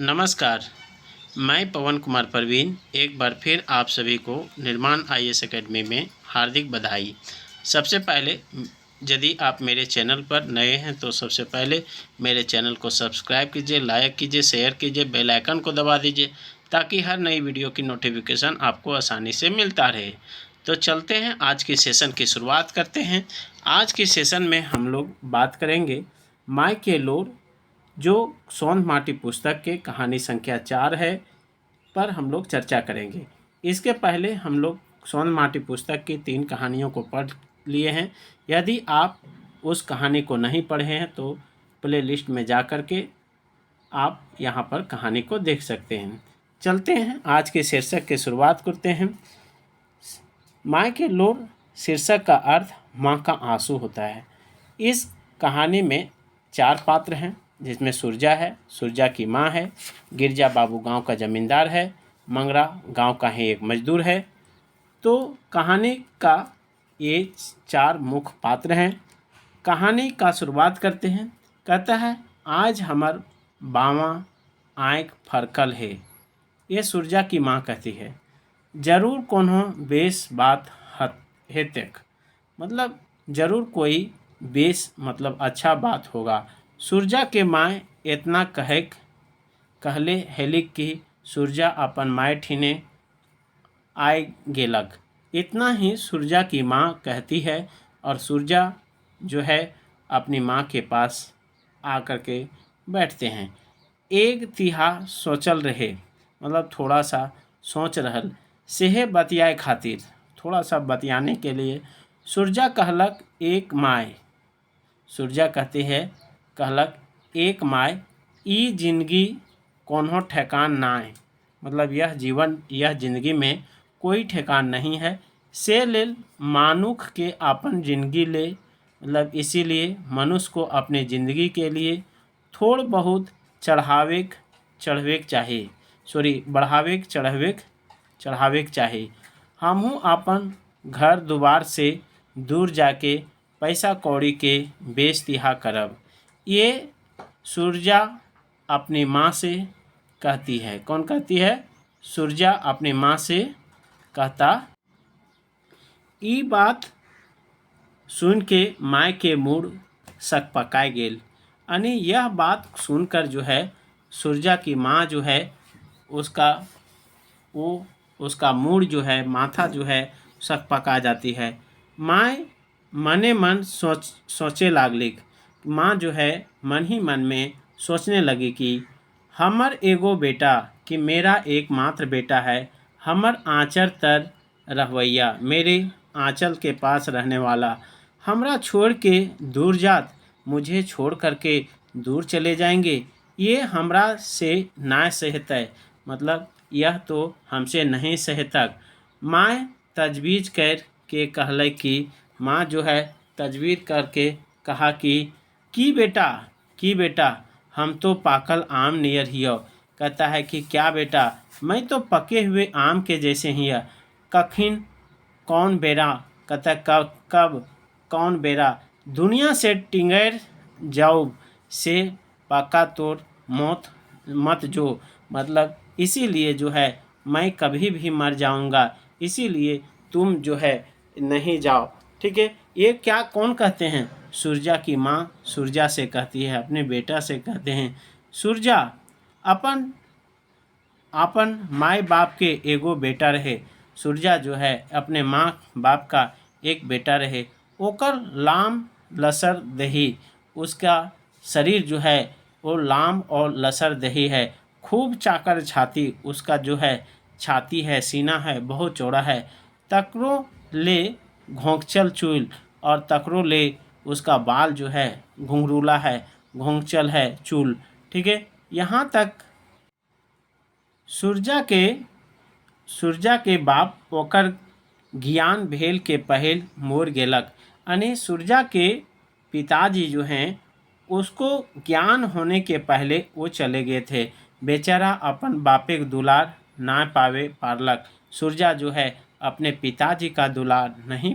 नमस्कार। मैं पवन कुमार परवीन एक बार फिर आप सभी को निर्माण आईएएस एकेडमी में हार्दिक बधाई। सबसे पहले यदि आप मेरे चैनल पर नए हैं तो सबसे पहले मेरे चैनल को सब्सक्राइब कीजिए, लाइक कीजिए, शेयर कीजिए, बेल आइकन को दबा दीजिए ताकि हर नई वीडियो की नोटिफिकेशन आपको आसानी से मिलता रहे। तो चलते हैं, आज की सेशन की शुरुआत करते हैं। आज की सेशन में हम लोग बात करेंगे माई के लोर, जो सोंध माटी पुस्तक के कहानी संख्या 4 है पर हम लोग चर्चा करेंगे। इसके पहले हम लोग सोंध माटी पुस्तक की 3 कहानियों को पढ़ लिए हैं। यदि आप उस कहानी को नहीं पढ़े हैं तो प्ले लिस्ट में जा कर के आप यहाँ पर कहानी को देख सकते हैं। चलते हैं, आज के शीर्षक की शुरुआत करते हैं। माँ के लोर शीर्षक का अर्थ माँ का आंसू होता है। इस कहानी में 4 पात्र हैं, जिसमें सुरजा है, सुरजा की माँ है, गिरजा बाबू गांव का ज़मींदार है, मंगरा गांव का ही एक मजदूर है। तो कहानी का ये 4 मुख्य पात्र हैं। कहानी का शुरुआत करते हैं। कहता है, आज हमार बावा आँख फरकल है। ये सुरजा की माँ कहती है। जरूर कोनो बेस बात हेतक, मतलब ज़रूर कोई बेस मतलब अच्छा बात होगा। सुरजा के माय इतना कहले हेलिक कि सुरजा अपन माय ठीने आए गेलक। इतना ही सुरजा की माँ कहती है और सुरजा जो है अपनी माँ के पास आकर के बैठते हैं। एक तिहा सोचल रहे, मतलब थोड़ा सा सोच रहल, सेहे बतियाए खातिर, थोड़ा सा बतियाने के लिए सुरजा कहलक एक माय। सुरजा कहती है, कहलक एक माय, ई जिंदगी कोनो ठेकान नाय, मतलब यह जीवन, यह जिंदगी में कोई ठेकान नहीं है। से लेल मानुख के अपन जिंदगी ले, मतलब इसीलिए मनुष्य को अपने ज़िंदगी के लिए थोड़ बहुत चढ़ावेक चाहिए, बढ़ावेक चाहिए। हमहू अपन घर दुआर से दूर जाके पैसा कौड़ी के बेच तिहा करब। ये सुरजा अपनी माँ से कहती है। कौन कहती है? सुरजा अपनी माँ से कहता। ई बात सुन के माय के मूड सकपकाए गेल। यानी यह बात सुनकर जो है सुरजा की माँ जो है उसका मूड जो है, माथा जो है सकपका जाती है। माय मने मन सोचे लागलिक। माँ जो है मन ही मन में सोचने लगी कि हमर एगो बेटा, कि मेरा एकमात्र बेटा है, हमर आँचर तर रहवैया, मेरे आँचल के पास रहने वाला, हमरा छोड़ के दूर जात, मुझे छोड़ करके दूर चले जाएंगे। ये हमरा से ना सहतै, मतलब यह तो हमसे नहीं सहतक। माँ तजवीज़ कर के कहल कि माँ जो है तजवीज़ करके कहा कि बेटा हम तो पाकल आम नियर हियो। कहता है कि क्या बेटा, मैं तो पके हुए आम के जैसे ही है। कखिन कौन बेरा, कहता कब कौन बेरा दुनिया से टिंगर जाओ, से पका तोड़ मत जो, मतलब इसीलिए जो है मैं कभी भी मर जाऊंगा, इसीलिए तुम जो है नहीं जाओ। ठीक है, ये क्या कौन कहते हैं? सुरजा की माँ सुरजा से कहती है, अपने बेटा से कहते हैं, सुरजा अपन माई बाप के एगो बेटा रहे। सुरजा जो है अपने माँ बाप का एक बेटा रहे। ओकर लाम लसर दही, उसका शरीर जो है वो लाम और लसर दही है। खूब चाकर छाती, उसका जो है छाती है, सीना है, बहुत चौड़ा है। तकरो ले घोंचल चूल, और तकरो ले उसका बाल जो है घुंघरूला है, घोंचल है चूल। ठीक है, यहाँ तक सुरजा के बाप ओकर ज्ञान भेल के पहल मोर गेलक। यानी सुरजा के पिताजी जो हैं उसको ज्ञान होने के पहले वो चले गए थे। बेचारा अपन बापे के दुलार ना पारलक। सुरजा जो है अपने पिताजी का दुलार नहीं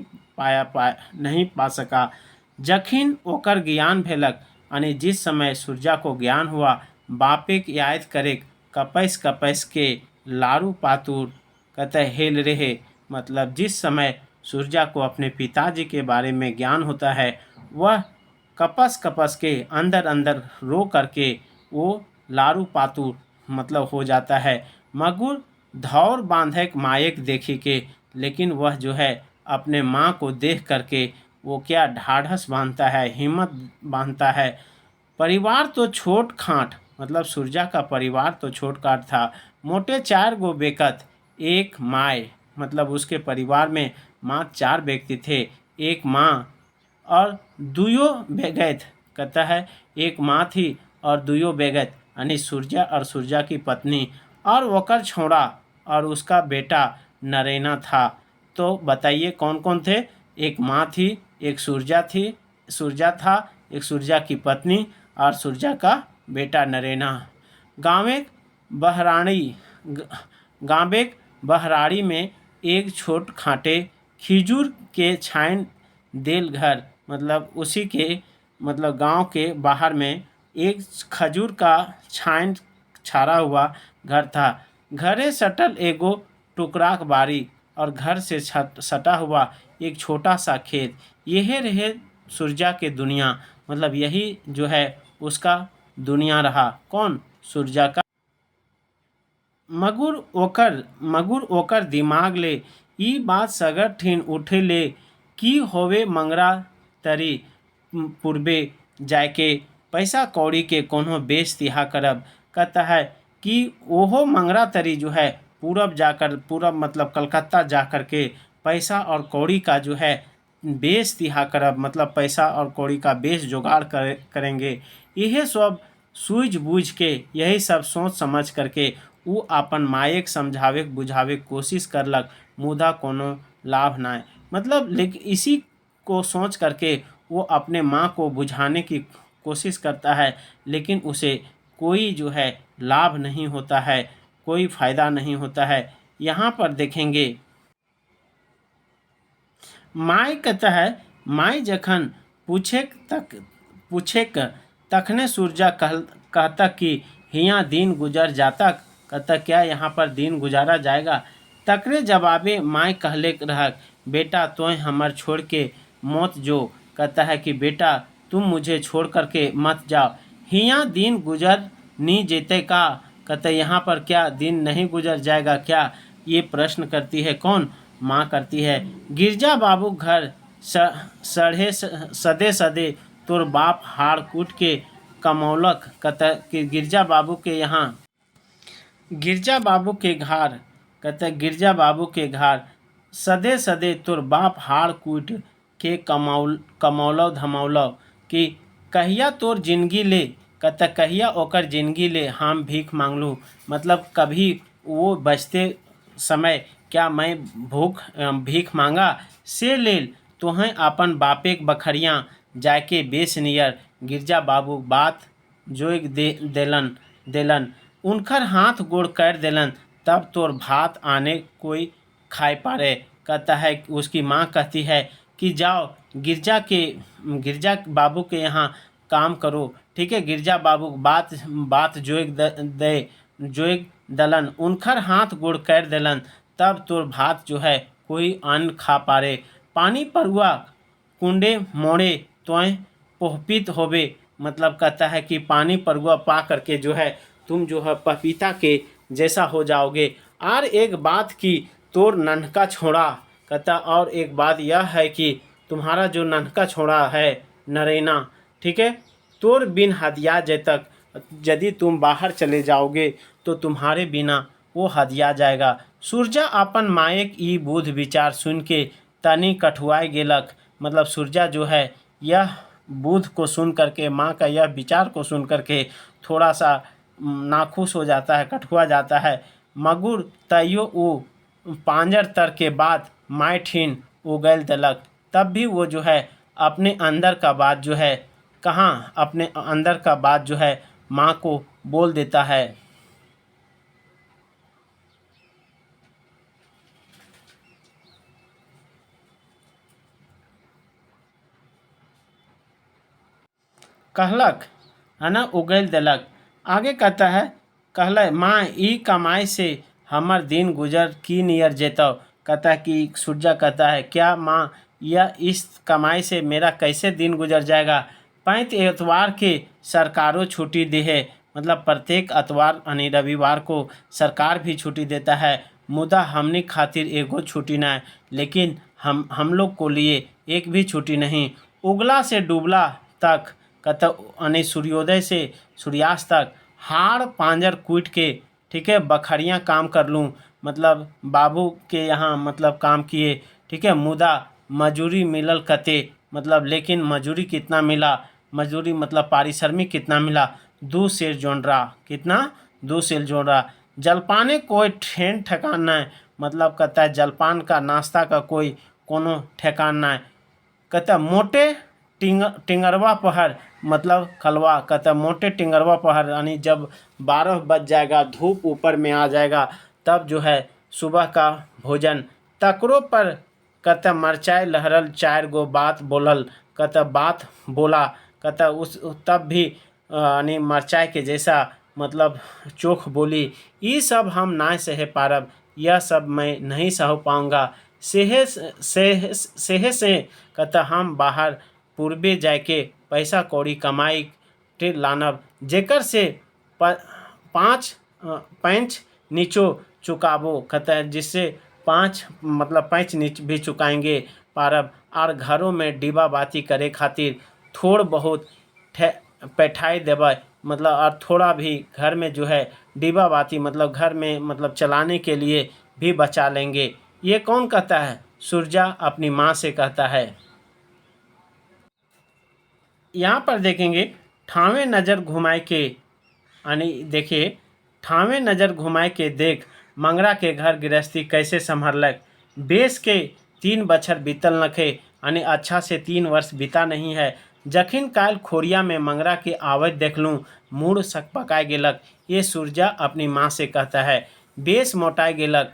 पा सका। जखिन ओकर ज्ञान भेलक, यानी जिस समय सुरजा को ज्ञान हुआ, बापे की याद करे कपैस कपैस के लारू पातुर कहते हेल रहे। मतलब जिस समय सूरजा को अपने पिताजी के बारे में ज्ञान होता है, वह कपस कपस के अंदर अंदर रो करके वो लारू पातुर मतलब हो जाता है। मगुर धौर बांधे मायक देखी के, लेकिन वह जो है अपने माँ को देख करके वो क्या ढाढ़स बांधता है, हिम्मत बांधता है। परिवार तो छोट खाट, मतलब सूरजा का परिवार तो छोट खाट था। मोटे 4 गो बेकत एक माय, मतलब उसके परिवार में माँ 4 व्यक्ति थे। एक माँ और दुयो बेगैत, कहता है एक माँ थी और दुयो बेगैत, यानी सूरजा और सूरजा की पत्नी और वकर छोड़ा और उसका बेटा नरेना था। तो बताइए कौन कौन थे। एक माँ थी, एक सूरजा था, एक सूरजा की पत्नी और सूरजा का बेटा नरेना। गाँव बहराड़ी गाँव बहराड़ी में एक छोट खाटे खिजूर के छाइन देल घर, मतलब उसी के मतलब गांव के बाहर में एक खजूर का छाइन छाड़ा हुआ घर था। घरे सटल एगो टुकराक बारी और घर से सटा हुआ एक छोटा सा खेत। यही रहे सूरजा के दुनिया, मतलब यही जो है उसका दुनिया रहा। कौन? सूरजा का। मगुर ओकर दिमाग ले ई बात सगर ठिन उठे ले कि होवे मंगरा तरी पूर्वे जाके पैसा कौड़ी के कोनो बेच तिहा करब। कहता है कि ओहो मंगरा तरी जो है पूरब मतलब कलकत्ता जाकर के पैसा और कौड़ी का जो है बेच तिहा करब, मतलब पैसा और कौड़ी का बेच जुगाड़ करेंगे। यही सब सूझ बूझ के, यही सब सोच समझ करके वो अपन मायक समझावे बुझावे कोशिश करलक, मुदा कोनो लाभ नाय। मतलब लेकिन इसी को सोच करके वो अपने माँ को बुझाने की कोशिश करता है, लेकिन उसे कोई जो है लाभ नहीं होता है, कोई फायदा नहीं होता है। यहाँ पर देखेंगे माय कहता है, माय जखन पूछेक तखने सूरजा कहता कि हियाँ दिन गुजर जाता। कहता क्या यहाँ पर दिन गुजारा जाएगा। तकरे जवाबे माय कहले रह, बेटा तोय हमर छोड़ के मौत जो। कहता है कि बेटा तुम मुझे छोड़ करके मत जाओ। हियाँ दिन गुजर नी जेते का। कहता यहाँ पर क्या दिन नहीं गुजर जाएगा क्या, ये प्रश्न करती है। कौन? माँ करती है। गिरजा बाबू घर सड़े सदे सदे तोर बाप हाड़ कूट के कमौलक। कहता कि गिरजा बाबू के यहाँ गिरजा बाबू के घर कहते गिरजा बाबू के घर सदे सदे तोर बाप हाड़ कूट के कमौलव धमौलव कि कहिया तोर जिंदगी ले। कहता कहिया ओकर जिंदगी ले हम भीख मांगलू। मतलब कभी वो बचते समय क्या मैं भीख मांगा से लेल तोहें अपन बापे बखरियाँ जाके बेच नियर। गिरजा बाबू बात जोग देलन उनकर हाथ गोड़ कर देलन, तब तोर भात आने कोई खाए पारे। कहता है उसकी माँ कहती है कि जाओ गिरजा बाबू के यहाँ काम करो। ठीक है, गिरजा बाबू बात जोग दलन उनकर हाथ गोड़ कर देलन, तब तोर भात जो है कोई अन्न खा पारे। पानी परुआ कुंडे मोड़े तोय पोहपित होवे। मतलब कहता है कि पानी परुआ पा करके जो है तुम जो है पपीता के जैसा हो जाओगे। और एक बात की तोर नन्हका छोड़ा। कहता और एक बात यह है कि तुम्हारा जो नन्हका छोड़ा है नरेना, ठीक है, तोर बिन हदिया जैतक, यदि तुम बाहर चले जाओगे तो तुम्हारे बिना वो हदिया जाएगा। सूरजा अपन मायक ई बुध विचार सुन के तनी कठुआई गेलक। मतलब सूरजा जो है यह बुध को सुन करके, माँ का यह विचार को सुन करके थोड़ा सा नाखुश हो जाता है, कठुआ जाता है। मगुर तैयो उ पांजर तर के बाद माय ठीन उगल दलक। तब भी वो जो है अपने अंदर का बात जो है अपने अंदर का बात जो है माँ को बोल देता है। कहलक है ना, उगल दलक। आगे कहता है कहले माँ ई कमाई से हमर दिन गुजर की नियर जेतौ। कहता कि सूर्या कहता है क्या माँ, यह इस कमाई से मेरा कैसे दिन गुजर जाएगा। 5 एतवार के सरकारों छुट्टी दी है, मतलब प्रत्येक एतवार यानी रविवार को सरकार भी छुट्टी देता है। मुदा हमनी खातिर एगो छुट्टी ना है, लेकिन हम लोग को लिए एक भी छुट्टी नहीं। उगला से डूबला तक कहता यानी सूर्योदय से सूर्यास्त तक हाड़ पांजर कूट के, ठीक है, बखरियाँ काम कर लूँ। मतलब बाबू के यहाँ मतलब काम किए, ठीक है। मुदा मजूरी मिलल कते, मतलब लेकिन मजूरी कितना मिला, मजदूरी मतलब पारिश्रमिक कितना मिला, 2 सेर जोनरा। कितना? 2 सेर जोनरा। जलपाने कोई ठेन ठेकान नहीं, मतलब कहता है जलपान का नाश्ता का कोई कोनो ठेकान नहीं। कहता मोटे टिंगरवा पहर, मतलब कलवा। कहता मोटे टिंगरवा पहर यानी जब 12 बज जाएगा, धूप ऊपर में आ जाएगा, तब जो है सुबह का भोजन। तकरो पर कहता मरचाई लहरल 4 गो बात बोलल। कहता बात बोला, कहता उस तब भी यानी मरचाई के जैसा मतलब चोख बोली। ये सब हम ना सह पारब, यह सब मैं नहीं सह पाऊँगा। सेहे से कहता हम बाहर पूर्वे जाके पैसा कौड़ी कमाई के लानब, जेकर से 5 पैंच नीचो चुकाबो। कहता है जिससे 5 मतलब 5 नीच भी चुकाएंगे पारब। और घरों में डिब्बा बाती करे खातिर थोड़ बहुत पैठाई देवे, मतलब और थोड़ा भी घर में जो है डिब्बा बाती मतलब घर में मतलब चलाने के लिए भी बचा लेंगे। ये कौन कहता है? सूर्या अपनी माँ से कहता है। यहाँ पर देखेंगे ठावे नज़र घुमाए के, यानी देखिए ठावे नज़र घुमाए के देख मंगरा के घर गृहस्थी कैसे संभरलक। बेस के 3 बछर बीतल नखे, यानी अच्छा से 3 वर्ष बीता नहीं है। जखिन काल खोरिया में मंगरा के आवत देखलूँ, मूड सकपकाय गेलक। ये सूर्या अपनी माँ से कहता है। बेस मोटाई गेलक,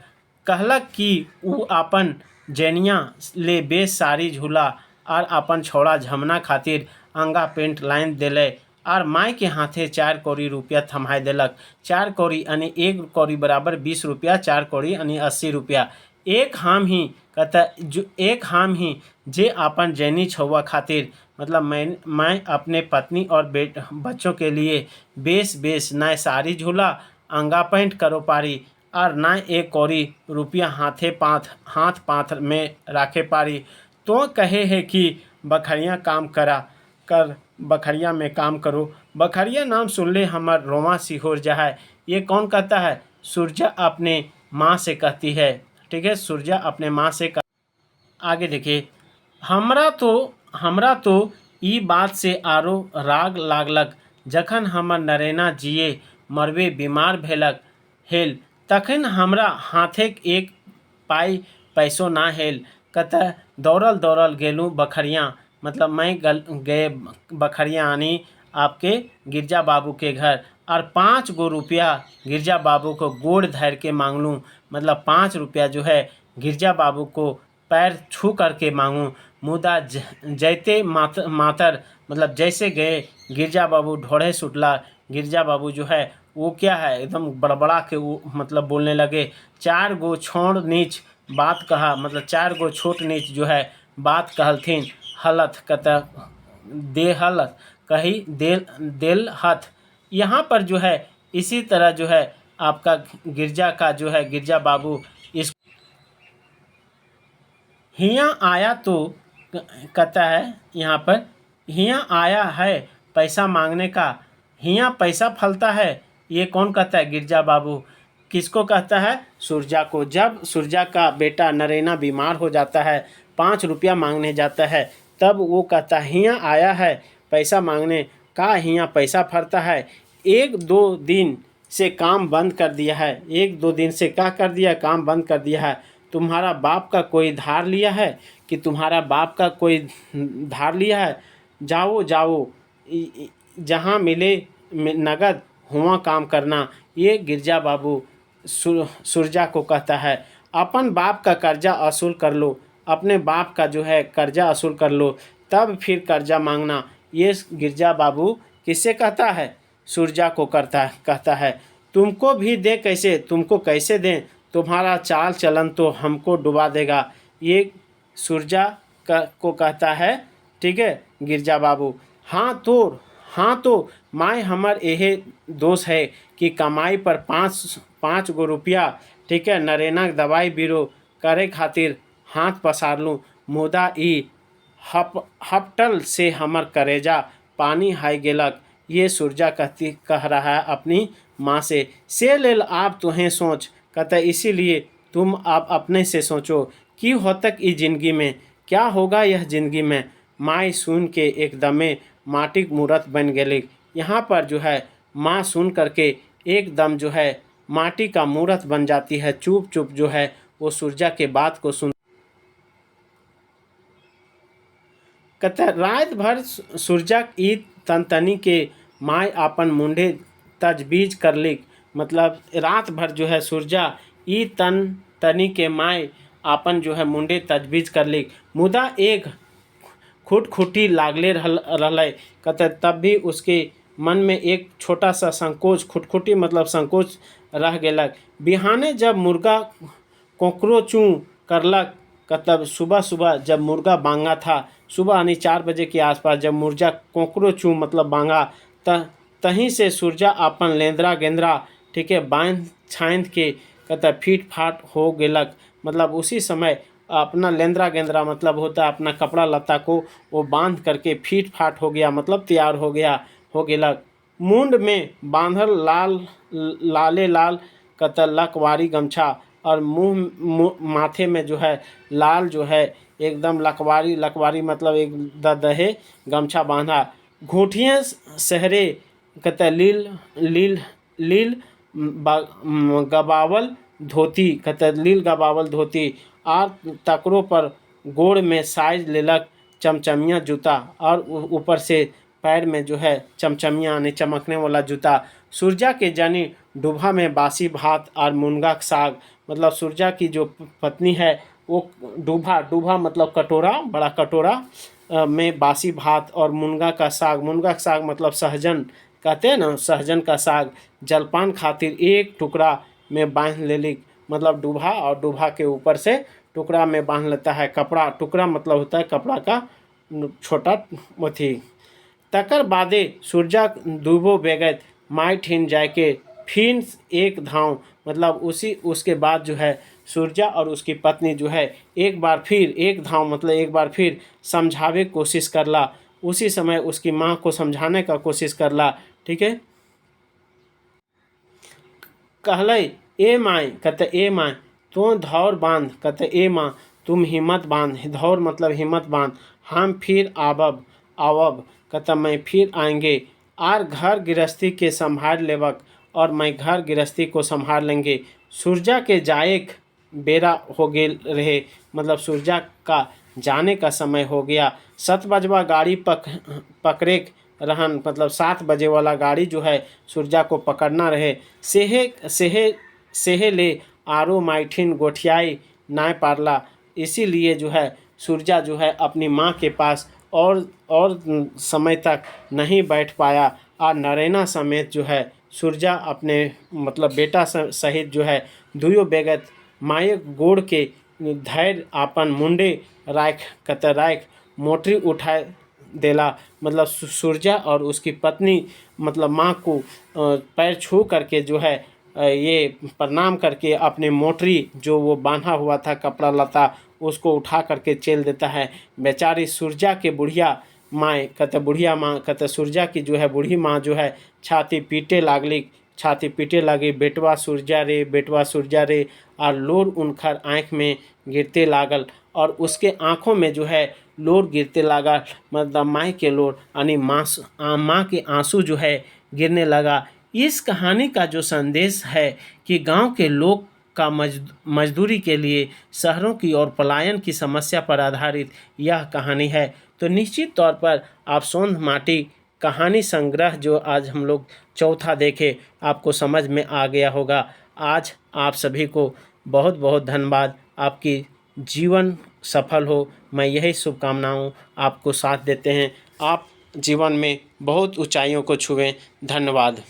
कहलक कि ऊ अपन जैनिया ले बेस साड़ी झूला और अपन छोड़ा झमना खातिर अंगा पेंट लाइन देले और माई के हाथे 4 कौड़ी रुपया थमाय देलक। 4 कौड़ी यानी 1 कौड़ी बराबर 20 रुपया, 4 कौड़ी यानी 80 रुपया। एक हम ही कहता जो एक हम ही जे अपन जैनी छुआ खातिर, मतलब मैं अपने पत्नी और बच्चों के लिए बेस नए साड़ी झूला अंगा पेंट करो पारी और ना 1 कौड़ी रुपया हाथ पाथ में राखे पारी। तो कहे है कि बखरिया काम कर बखरिया में काम करो। बखरिया नाम सुन ले हमार रोमा सिहोर जाए। ये कौन कहता है? सूर्या अपने माँ से कहती है, ठीक है। सूर्या अपने माँ से आगे देखिए, हमरा तो ई बात से आरो राग लागलक। जखन हमर नरेना जिए मरबे बीमार भेलक हेल, तखन हमरा हाथे 1 पाई पैसो ना हेल। कहता दौड़ल गेलूँ बखरिया, मतलब मैं गए बखरिया यानी आपके गिरजा बाबू के घर और 5 गो रुपया गिरजा बाबू को गोड़ धर के मांग लूँ। मतलब 5 रुपया जो है गिरजा बाबू को पैर छू करके मांगूँ। मुदा जैते मातर मतलब जैसे गए गिरजा बाबू ढोड़े सुटला। गिरजा बाबू जो है वो क्या है एकदम बड़बड़ा के वो मतलब बोलने लगे। 4 गो छोड़ नीच बात कहा, मतलब 4 गो छोट नीच जो है बात कहलथिन। हलथ कहता दे हलथ कही देल हथ। यहाँ पर जो है इसी तरह जो है आपका गिरजा का जो है गिरजा बाबू इस हिया आया तो कहता है यहाँ पर हिया आया है पैसा मांगने का, हिया पैसा फलता है। ये कौन कहता है? गिरजा बाबू। किसको कहता है? सूर्या को। जब सूर्या का बेटा नरेना बीमार हो जाता है, 5 रुपया मांगने जाता है, तब वो कहता है हिया आया है पैसा मांगने का, हिया पैसा फरता है। 1-2 दिन से काम बंद कर दिया है। 1-2 दिन से क्या कर दिया? काम बंद कर दिया है। तुम्हारा बाप का कोई धार लिया है कि तुम्हारा बाप का कोई धार लिया है? जाओ जहाँ मिले नगद हुआ काम करना। ये गिरजा बाबू सूर्या को कहता है अपन बाप का कर्जा असूल कर लो, अपने बाप का जो है कर्जा असूल कर लो, तब फिर कर्जा मांगना। ये गिरजा बाबू किससे कहता है? सूर्या को कहता है। तुमको भी दे कैसे, तुमको कैसे दें, तुम्हारा चाल चलन तो हमको डुबा देगा। ये सुरजा को कहता है, ठीक है गिरजा बाबू। हाँ तो माय हमर यही दोष है कि कमाई पर पाँच गो रुपया, ठीक है, नरेना दवाई बीरो करे खातिर हाथ पसार लूँ, मुदा ई हपटल से हमर करेजा पानी हाई गेलक। ये सुरजा कह रहा है अपनी माँ से लेल आप तुम्हें सोच, कहता इसीलिए तुम आप अपने से सोचो कि हो तक इस जिंदगी में क्या होगा यह जिंदगी में। माँ सुन के एकदमे माटी मूरत बन गई। यहाँ पर जो है माँ सुन करके एकदम जो है माटी का मूरत बन जाती है, चुप चुप जो है वो सुरजा के बात को सुन। कहता रात भर सुरजा ई तनतनी के माय आपन मुंडे तजबीज कर ली। मतलब रात भर जो है सुरजा ई तनी के माय आपन जो है मुंडे तजबीज कर ली, मुदा एक खुटखुटी लागले रहले। कहते तब भी उसके मन में एक छोटा सा संकोच, खुटखुटी मतलब संकोच रह गेलक। बिहाने जब मुर्गा कोकरो चूँ करलक, तब सुबह जब मुर्गा बांगा था, सुबह यानी 4 बजे के आसपास जब मुर्गा कोकरो चूँ मतलब बांगा, तहीं से सुरजा अपन लेंदरा गेंदरा, ठीक है, बांध छाँद के कहता फीट फाट हो गेलक। मतलब उसी समय अपना लेंदरा गेंदरा मतलब होता है अपना कपड़ा लत्ता को वो बांध करके फीट फाट हो गया, मतलब तैयार हो गेलक। मुंड में बांधल लाले लाल कहता लकवारी गमछा और मुंह माथे में जो है लाल जो है एकदम लकवारी मतलब एक दहे गमछा बांधा। घूंटियाँ सहरे कहता लील गबावल धोती, कहता लील गबावल धोती और तकरों पर गोड़ में साइज लेलक चमचमिया जूता और ऊपर से पैर में जो है चमचमिया यानी चमकने वाला जूता। सुरजा के जानी डूभा में बासी भात और मुनगा साग, मतलब सुरजा की जो पत्नी है वो डूभा मतलब कटोरा, बड़ा कटोरा में बासी भात और मुनगा का साग मतलब सहजन कहते हैं ना, सहजन का साग जलपान खातिर एक टुकड़ा में बांध लेली। मतलब डूभा और डूभा के ऊपर से टुकड़ा में बांध लेता है कपड़ा, टुकड़ा मतलब होता है कपड़ा का छोटा मथी। तकर बादे सुरजा दूबो बेगत माय ठिन जाके फिर एक धाव, मतलब उसके बाद जो है सुरजा और उसकी पत्नी जो है एक बार फिर समझावे कोशिश करला। उसी समय उसकी माँ को समझाने का कोशिश करला, ठीक है। कहले ए माय, कहते ए माय तो धौर बांध, कहते ए माँ तुम हिम्मत बांध, धौर मतलब हिम्मत बांध, हम फिर आवब, कहता मैं फिर आएंगे आर घर गृहस्थी के संभाल लेवक और मैं घर गृहस्थी को संभाल लेंगे। सुरजा के जाएक बेरा हो गए रहे, मतलब सुरजा का जाने का समय हो गया। 7 बजवा गाड़ी पकड़े रहन, मतलब 7 बजे वाला गाड़ी जो है सुरजा को पकड़ना रहे। सेहे ले आरो माइठिन गोठियाई नाय पारला, इसीलिए जो है सुरजा जो है अपनी माँ के पास और समय तक नहीं बैठ पाया। और नरेना समेत जो है सुरजा अपने मतलब बेटा सहित जो है दुयो बेगत माये गोड़ के धैर्य आपन मुंडे राख मोटरी उठाए देला। मतलब सुरजा और उसकी पत्नी मतलब माँ को पैर छू करके जो है ये प्रणाम करके अपने मोटरी जो वो बांधा हुआ था कपड़ा लता उसको उठा करके चल देता है। बेचारी सुरजा के बुढ़िया माँ कहते सुरजा की जो है बूढ़ी माँ जो है छाती पीटे लगी, बेटवा सुरजा रे और लोर उनकर आँख में गिरते लागल और उसके आँखों में जो है लोर गिरते लगा, मतलब माँ के लोर यानी माँ के आंसू जो है गिरने लगा। इस कहानी का जो संदेश है कि गांव के लोग का मजदूरी के लिए शहरों की ओर पलायन की समस्या पर आधारित यह कहानी है। तो निश्चित तौर पर आप सोंध माटी कहानी संग्रह जो आज हम लोग चौथा देखे आपको समझ में आ गया होगा। आज आप सभी को बहुत बहुत धन्यवाद। आपकी जीवन सफल हो, मैं यही शुभकामनाओं आपको साथ देते हैं। आप जीवन में बहुत ऊंचाइयों को छुएं। धन्यवाद।